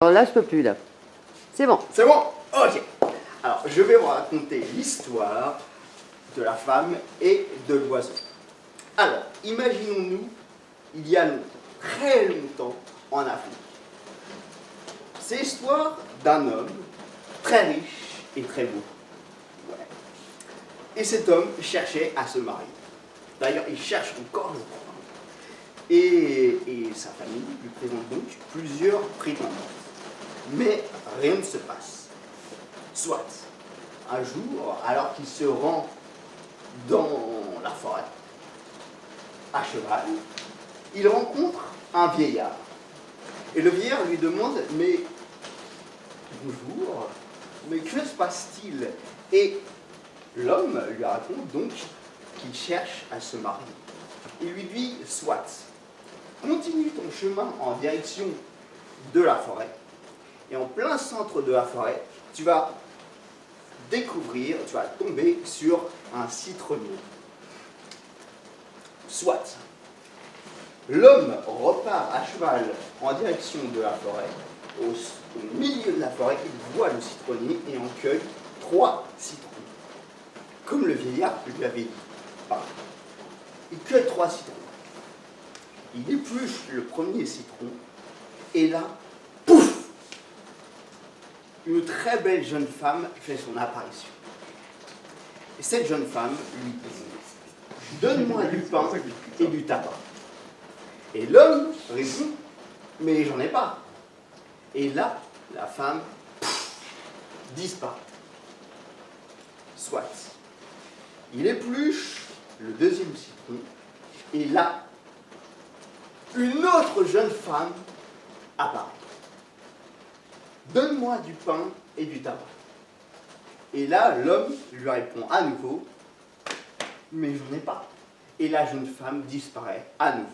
Alors là, je peux plus, là. C'est bon. C'est bon? Ok. Alors, je vais vous raconter l'histoire de la femme et de l'oiseau. Alors, imaginons-nous, il y a très longtemps, en Afrique. C'est l'histoire d'un homme très riche et très beau. Ouais. Et cet homme cherchait à se marier. D'ailleurs, il cherche encore le temps. Et sa famille lui présente donc plusieurs prétendantes. Mais rien ne se passe. Soit, un jour, alors qu'il se rend dans la forêt, à cheval, il rencontre un vieillard. Et le vieillard lui demande, mais bonjour, mais que se passe-t-il? Et l'homme lui raconte donc qu'il cherche à se marier. Il lui dit, soit, continue ton chemin en direction de la forêt, et en plein centre de la forêt, tu vas découvrir, tu vas tomber sur un citronnier. Soit. L'homme repart à cheval en direction de la forêt. Au milieu de la forêt, il voit le citronnier et en cueille 3 citrons. Comme le vieillard lui avait dit. Il cueille 3 citrons. Il épluche le premier citron et là, pouf! Une très belle jeune femme fait son apparition. Et cette jeune femme lui dit, donne-moi du pain et du tabac. Et l'homme répond, mais j'en ai pas. Et là, la femme disparaît. Soit. Il épluche le deuxième citron et là, une autre jeune femme apparaît. Donne-moi du pain et du tabac. Et là, l'homme lui répond à nouveau, mais j'en ai pas. Et la jeune femme disparaît à nouveau.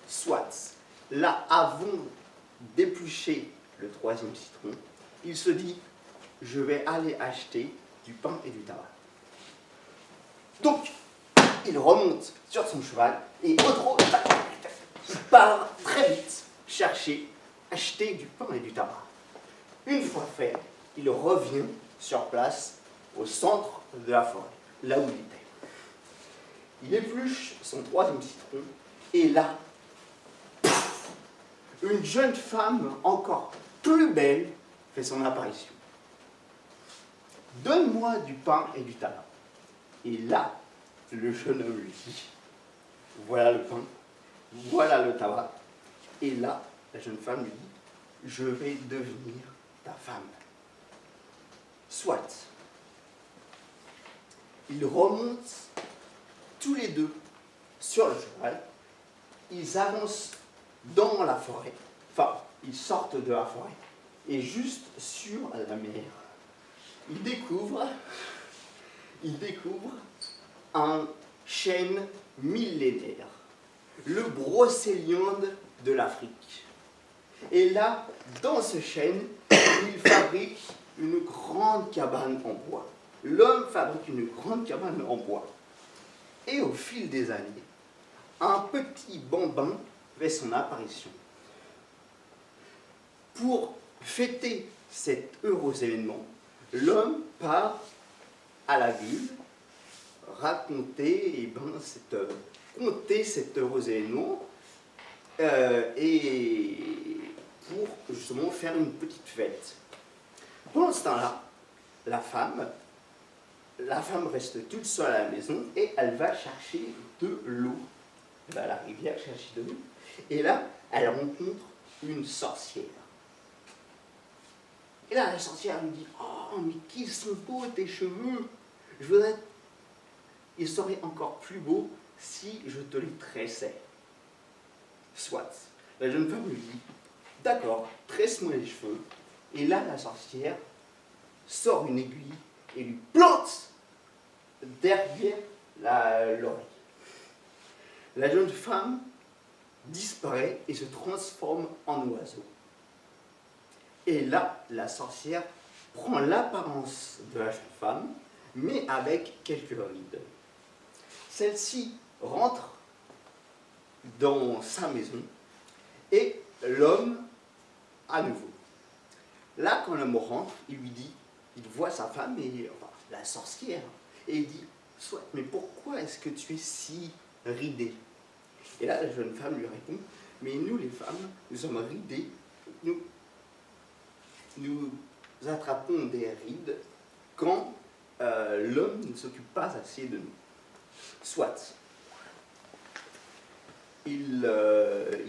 Soit, là, avant d'éplucher le troisième citron, il se dit, je vais aller acheter du pain et du tabac. Donc, il remonte sur son cheval et au trot, il part très vite chercher, acheter du pain et du tabac. Une fois fait, il revient sur place au centre de la forêt, là où il était. Il épluche son troisième citron et là, une jeune femme encore plus belle fait son apparition. Donne-moi du pain et du tabac. Et là, le jeune homme lui dit, voilà le pain, voilà le tabac. Et là, la jeune femme lui dit, je vais devenir ta femme. Soit. Ils remontent tous les deux sur le cheval, ils avancent dans la forêt, enfin, ils sortent de la forêt, et juste sur la mer, ils découvrent un chêne millénaire, le brocéliande de l'Afrique. Et là, dans ce chêne, ils fabriquent une grande cabane en bois. L'homme fabrique une grande cabane en bois. Et au fil des années, un petit bambin fait son apparition. Pour fêter cet heureux événement, l'homme part à la ville raconter, compter cet heureux événement et pour justement faire une petite fête. Pendant ce temps-là, la femme reste toute seule à la maison et elle va chercher de l'eau. Elle va à la rivière chercher de l'eau. Et là, elle rencontre une sorcière. Et là, la sorcière lui dit, oh, mais qu'ils sont beaux tes cheveux! Ils seraient encore plus beaux si je te les tressais. Soit. La jeune femme lui dit, d'accord, tresse-moi les cheveux. Et là, la sorcière sort une aiguille et lui plante derrière l'oreille. La jeune femme disparaît et se transforme en oiseau. Et là, la sorcière prend l'apparence de la jeune femme, mais avec quelques rides. Celle-ci rentre dans sa maison et l'homme, à nouveau, Là, quand l'homme rentre, il lui dit, il voit sa femme, et, enfin, la sorcière, et il dit, soit, mais pourquoi est-ce que tu es si ridée? Et là, la jeune femme lui répond, mais nous les femmes, nous sommes ridées, nous attrapons des rides quand l'homme ne s'occupe pas assez de nous. Soit, ils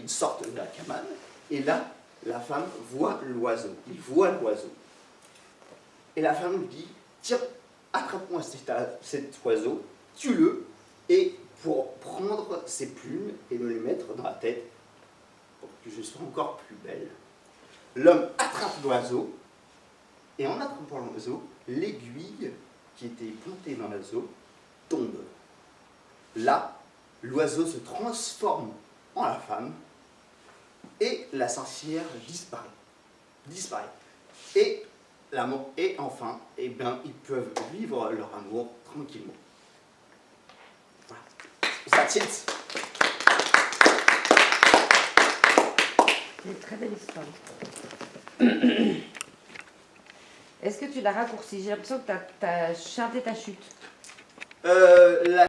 sortent de la cabane, et là, la femme voit l'oiseau. Il voit l'oiseau. Et la femme lui dit, tiens, attrape-moi cet oiseau, tue-le, et pour prendre ses plumes et me les mettre dans la tête, pour que je sois encore plus belle. L'homme attrape l'oiseau, et en attrapant l'oiseau, l'aiguille qui était plantée dans l'oiseau tombe. Là, l'oiseau se transforme en la femme, et la sorcière disparaît. Et enfin, eh bien, ils peuvent vivre leur amour tranquillement. Voilà. That's it. C'est une très belle histoire. Est-ce que tu l'as raccourci? J'ai l'impression que tu as chanté ta chute. La